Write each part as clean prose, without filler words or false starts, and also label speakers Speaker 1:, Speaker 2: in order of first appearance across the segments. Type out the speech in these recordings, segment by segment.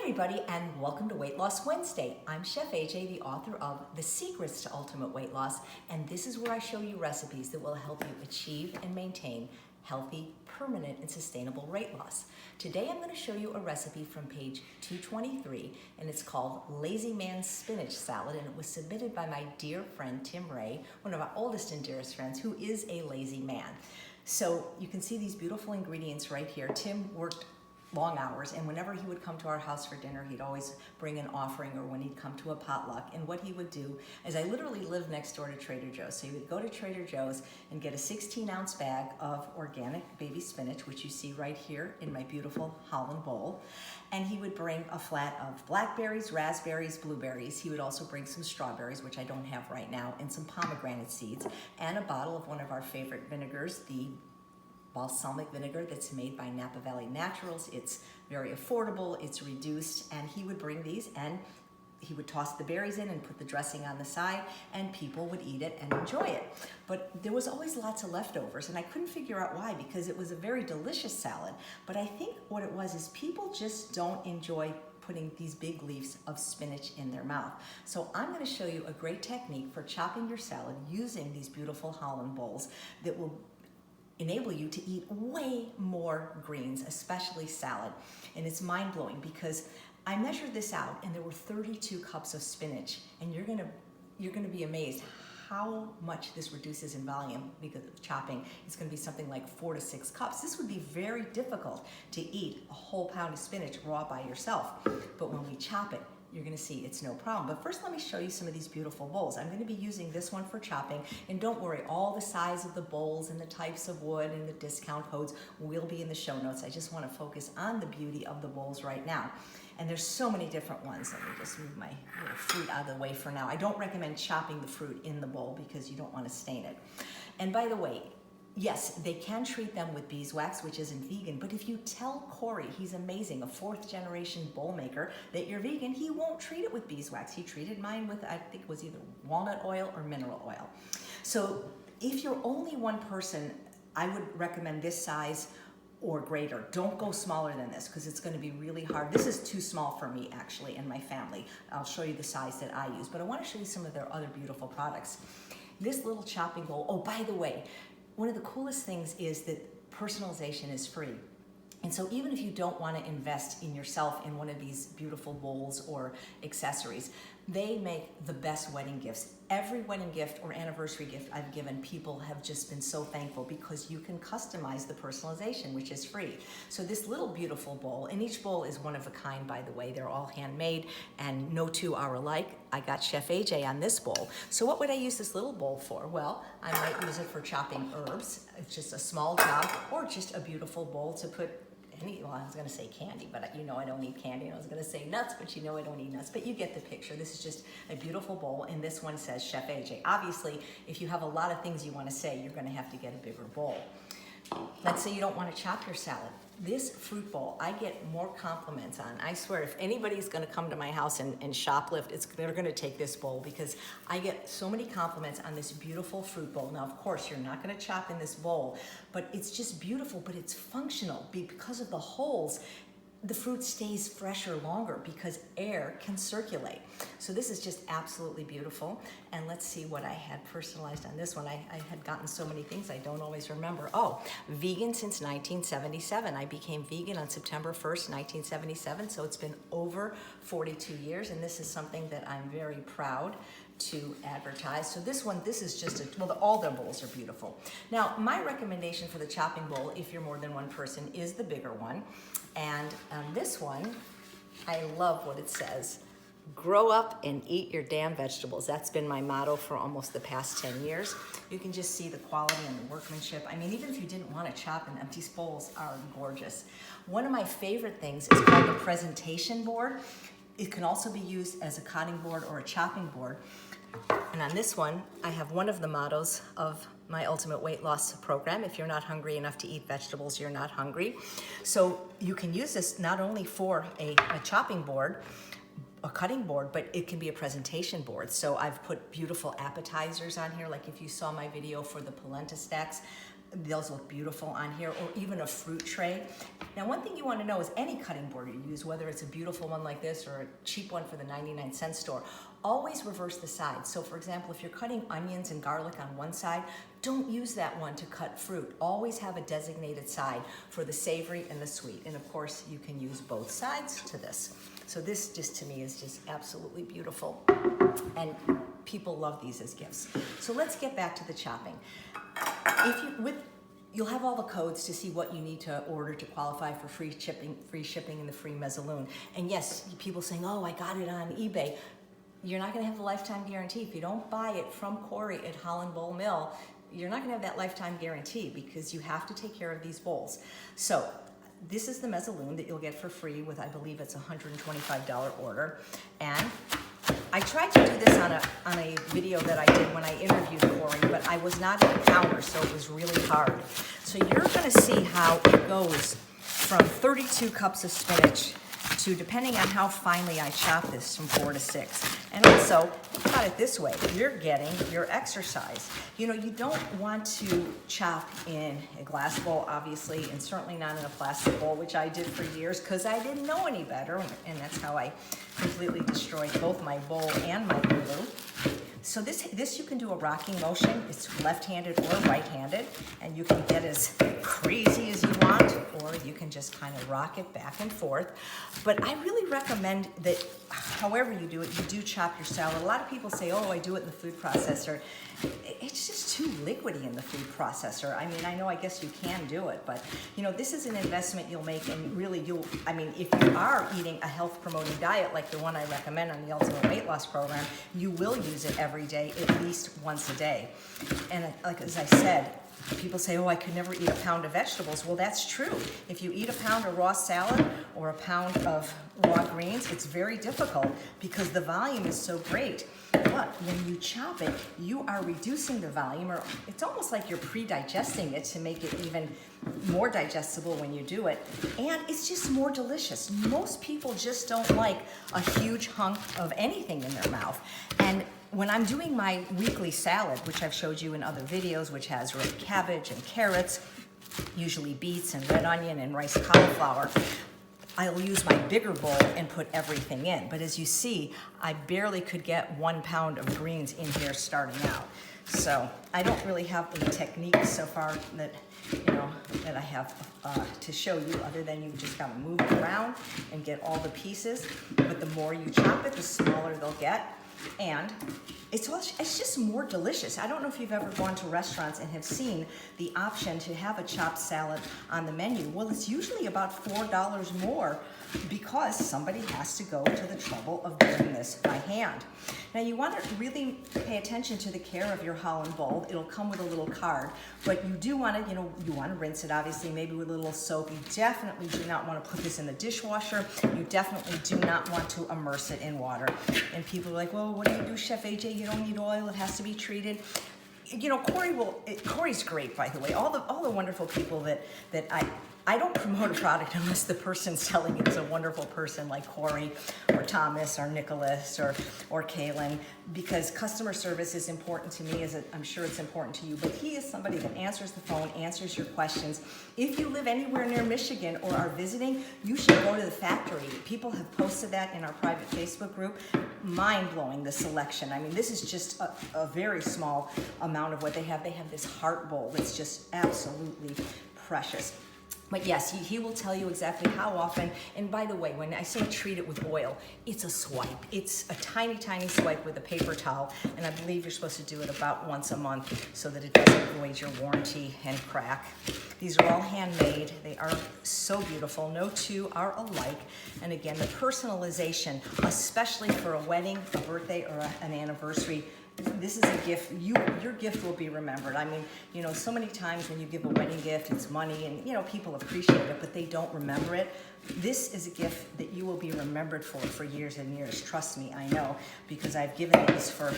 Speaker 1: everybody, and welcome to Weight Loss Wednesday. I'm Chef AJ, the author of The Secrets to Ultimate Weight Loss, and this is where I show you recipes that will help you achieve and maintain healthy, permanent, and sustainable weight loss. Today I'm going to show you a recipe from page 223, and it's called Lazy Man's Spinach Salad, and it was submitted by my dear friend Tim Ray, one of our oldest and dearest friends, who is a lazy man. So you can see these beautiful ingredients right here. Tim worked long hours, and whenever he would come to our house for dinner, he'd always bring an offering, or when he'd come to a potluck. And what he would do is, I literally lived next door to Trader Joe's, so he would go to Trader Joe's and get a 16-ounce bag of organic baby spinach, which you see right here in my beautiful Holland Bowl, and he would bring a flat of blackberries, raspberries, blueberries. He would also bring some strawberries, which I don't have right now, and some pomegranate seeds, and a bottle of one of our favorite vinegars, the balsamic vinegar that's made by Napa Valley Naturals. It's very affordable, it's reduced, and he would bring these and he would toss the berries in and put the dressing on the side, and people would eat it and enjoy it. But there was always lots of leftovers, and I couldn't figure out why, because it was a very delicious salad. But I think what it was is people just don't enjoy putting these big leaves of spinach in their mouth. So I'm going to show you a great technique for chopping your salad using these beautiful Holland bowls that will enable you to eat way more greens, especially salad. And it's mind-blowing because I measured this out and there were 32 cups of spinach, and you're gonna be amazed how much this reduces in volume because of chopping. It's gonna be something like 4 to 6 cups. This would be very difficult to eat a whole pound of spinach raw by yourself. But when we chop it, you're gonna see it's no problem. But first, let me show you some of these beautiful bowls. I'm gonna be using this one for chopping, and don't worry, all the size of the bowls and the types of wood and the discount codes will be in the show notes. I just wanna focus on the beauty of the bowls right now. And there's so many different ones. Let me just move my little fruit out of the way for now. I don't recommend chopping the fruit in the bowl because you don't wanna stain it. And by the way, yes, they can treat them with beeswax, which isn't vegan, but if you tell Corey, he's amazing, a 4th generation bowl maker, that you're vegan, he won't treat it with beeswax. He treated mine with, I think it was either walnut oil or mineral oil. So if you're only one person, I would recommend this size or greater. Don't go smaller than this because it's going to be really hard. This is too small for me, actually, and my family. I'll show you the size that I use, but I want to show you some of their other beautiful products. This little chopping bowl, oh, by the way, one of the coolest things is that personalization is free. And so even if you don't want to invest in yourself in one of these beautiful bowls or accessories, they make the best wedding gifts. Every wedding gift or anniversary gift I've given, people have just been so thankful because you can customize the personalization, which is free. So this little beautiful bowl, and each bowl is one of a kind, by the way. They're all handmade and no two are alike. I got Chef AJ on this bowl. So what would I use this little bowl for? Well, I might use it for chopping herbs. It's just a small job, or just a beautiful bowl to put well, I was going to say candy, but you know I don't eat candy. And I was going to say nuts, but you know I don't eat nuts. But you get the picture. This is just a beautiful bowl, and this one says Chef AJ. Obviously, if you have a lot of things you want to say, you're going to have to get a bigger bowl. Let's say you don't want to chop your salad. This fruit bowl, I get more compliments on. I swear, if anybody's going to come to my house and shoplift, they're going to take this bowl because I get so many compliments on this beautiful fruit bowl. Now, of course, you're not going to chop in this bowl, but it's just beautiful, but it's functional because of the holes. The fruit stays fresher longer because air can circulate. So this is just absolutely beautiful. And let's see what I had personalized on this one. I had gotten so many things I don't always remember. Oh, vegan since 1977. I became vegan on September 1st, 1977. So it's been over 42 years. And this is something that I'm very proud to advertise. So this is just well, all their bowls are beautiful. Now, my recommendation for the chopping bowl, if you're more than one person, is the bigger one. And on this one, I love what it says. Grow up and eat your damn vegetables. That's been my motto for almost the past 10 years. You can just see the quality and the workmanship. I mean, even if you didn't want to chop in them, these bowls are gorgeous. One of my favorite things is called the presentation board. It can also be used as a cutting board or a chopping board. And on this one, I have one of the mottos of my Ultimate Weight Loss program. If you're not hungry enough to eat vegetables, you're not hungry. So you can use this not only for a chopping board, a cutting board, but it can be a presentation board. So I've put beautiful appetizers on here. Like if you saw my video for the polenta stacks, Those look beautiful on here, or even a fruit tray. Now, one thing you want to know is any cutting board you use, whether it's a beautiful one like this or a cheap one for the 99-cent store, always reverse the sides. So for example, if you're cutting onions and garlic on one side, don't use that one to cut fruit. Always have a designated side for the savory and the sweet. And of course, you can use both sides to this. So this just to me is just absolutely beautiful. And people love these as gifts. So let's get back to the chopping. You'll have all the codes to see what you need to order to qualify for free shipping and the free mezzaluna. And yes, people saying, oh, I got it on eBay. You're not gonna have the lifetime guarantee. If you don't buy it from Corey at Holland Bowl Mill, you're not gonna have that lifetime guarantee because you have to take care of these bowls. So this is the mezzaluna that you'll get for free with, I believe it's a $125 order. And I tried to do this on a video that I did when I interviewed Corey, but I was not at the counter, so it was really hard. So you're gonna see how it goes from 32 cups of spinach to, depending on how finely I chop this, from 4 to 6. And also, think about it this way, you're getting your exercise. You know, you don't want to chop in a glass bowl, obviously, and certainly not in a plastic bowl, which I did for years because I didn't know any better, and that's how I completely destroyed both my bowl and my glue. So this you can do a rocking motion. It's left-handed or right-handed, and you can get as crazy as you want, or you can just kind of rock it back and forth. But I really recommend that however you do it, you do chop your salad. A lot of people say, oh, I do it in the food processor. It's just too liquidy in the food processor. I mean, I guess you can do it, but you know, this is an investment you'll make, and really if you are eating a health promoting diet like the one I recommend on the Ultimate Weight Loss Program, you will use it every day, at least once a day. And like as I said, people say, oh, I could never eat a pound of vegetables. Well, that's true. If you eat a pound of raw salad or a pound of raw greens, it's very difficult because the volume is so great. But when you chop it, you are reducing the volume, or it's almost like you're pre-digesting it to make it even more digestible when you do it. And it's just more delicious. Most people just don't like a huge hunk of anything in their mouth. And when I'm doing my weekly salad, which I've showed you in other videos, which has red cabbage and carrots, usually beets and red onion and rice cauliflower, I'll use my bigger bowl and put everything in. But as you see, I barely could get 1 pound of greens in here starting out. So I don't really have the technique so far that I have to show you, other than you just gotta move it around and get all the pieces. But the more you chop it, the smaller they'll get. And it's just more delicious. I don't know if you've ever gone to restaurants and have seen the option to have a chopped salad on the menu. Well, it's usually about $4 more because somebody has to go to the trouble of doing this by hand. Now, you want to really pay attention to the care of your Holland Bowl. It'll come with a little card, but you do want to, you want to rinse it, obviously, maybe with a little soap. You definitely do not want to put this in the dishwasher. You definitely do not want to immerse it in water. And people are like, well, what do you do, Chef AJ? You don't need oil. It has to be treated. You know, Corey's great, by the way. All the wonderful people that I don't promote a product unless the person selling it is a wonderful person like Corey or Thomas or Nicholas or Kaylin, because customer service is important to me, as I'm sure it's important to you, but he is somebody that answers the phone, answers your questions. If you live anywhere near Michigan or are visiting, you should go to the factory. People have posted that in our private Facebook group. Mind-blowing, the selection. I mean, this is just a very small amount of what they have. They have this heart bowl that's just absolutely precious. But yes, he will tell you exactly how often. And by the way, when I say treat it with oil, it's a swipe. It's a tiny, tiny swipe with a paper towel. And I believe you're supposed to do it about once a month so that it doesn't void your warranty and crack. These are all handmade. They are so beautiful. No two are alike. And again, the personalization, especially for a wedding, a birthday, or an anniversary, this is a gift. Your gift will be remembered. I mean, so many times when you give a wedding gift, it's money, and people appreciate it, but they don't remember it. This is a gift that you will be remembered for years and years. Trust me, I know, because I've given these for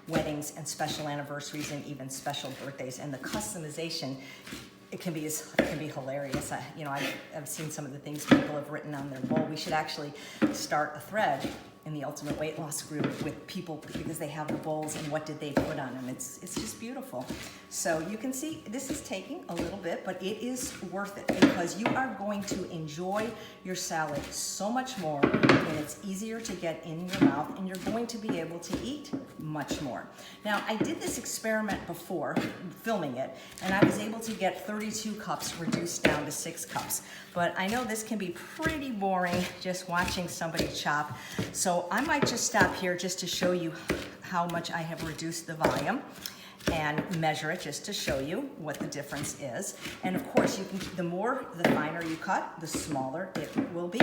Speaker 1: weddings and special anniversaries and even special birthdays. And the customization, it can be hilarious. I've seen some of the things people have written on their bowl. We should actually start a thread in the Ultimate Weight Loss group with people because they have the bowls and what did they put on them. It's just beautiful. So you can see this is taking a little bit, but it is worth it because you are going to enjoy your salad so much more, and it's easier to get in your mouth, and you're going to be able to eat much more. Now, I did this experiment before filming it, and I was able to get 32 cups reduced down to 6 cups. But I know this can be pretty boring just watching somebody chop. So I might just stop here just to show you how much I have reduced the volume and measure it just to show you what the difference is. And of course, the finer you cut, the smaller it will be.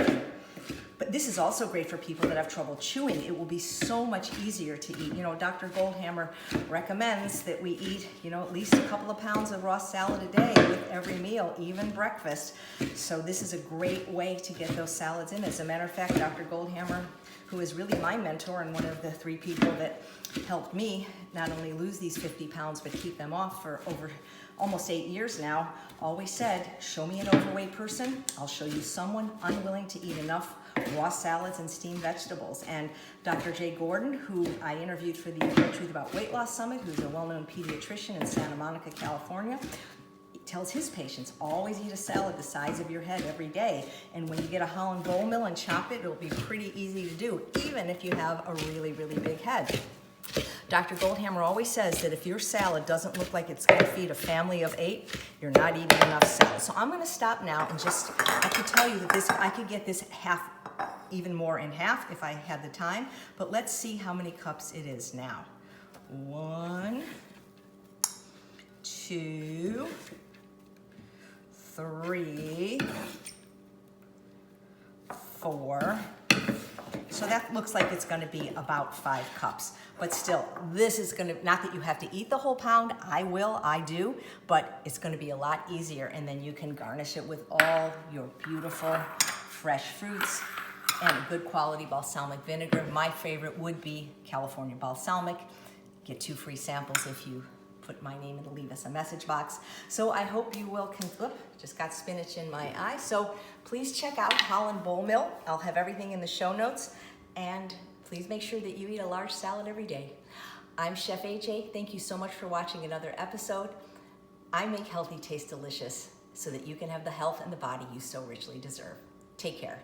Speaker 1: But this is also great for people that have trouble chewing. It will be so much easier to eat. You know, Dr. Goldhammer recommends that we eat, at least a couple of pounds of raw salad a day with every meal, even breakfast. So this is a great way to get those salads in. As a matter of fact, Dr. Goldhammer, who is really my mentor and one of the 3 people that helped me not only lose these 50 pounds, but keep them off for over almost 8 years now, always said, show me an overweight person, I'll show you someone unwilling to eat enough raw salads and steamed vegetables. And Dr. Jay Gordon, who I interviewed for the Truth About Weight Loss Summit, who's a well-known pediatrician in Santa Monica, California, tells his patients, always eat a salad the size of your head every day. And when you get a Holland Bowl mill and chop it, it'll be pretty easy to do, even if you have a really, really big head. Dr. Goldhammer always says that if your salad doesn't look like it's going to feed a family of 8, you're not eating enough salad. So I'm going to stop now and I could tell you that I could get this even more in half if I had the time. But let's see how many cups it is now. 1, 2, 3, 4. So that looks like it's going to be about 5 cups. But still, this is going to, not that you have to eat the whole pound, I do, but it's going to be a lot easier. And then you can garnish it with all your beautiful fresh fruits and good quality balsamic vinegar. My favorite would be California balsamic. Get 2 free samples if you put my name and leave us a message box. So I hope you will, just got spinach in my eye. So please check out Holland Bowl Mill. I'll have everything in the show notes. And please make sure that you eat a large salad every day. I'm Chef AJ. Thank you so much for watching another episode. I make healthy taste delicious so that you can have the health and the body you so richly deserve. Take care.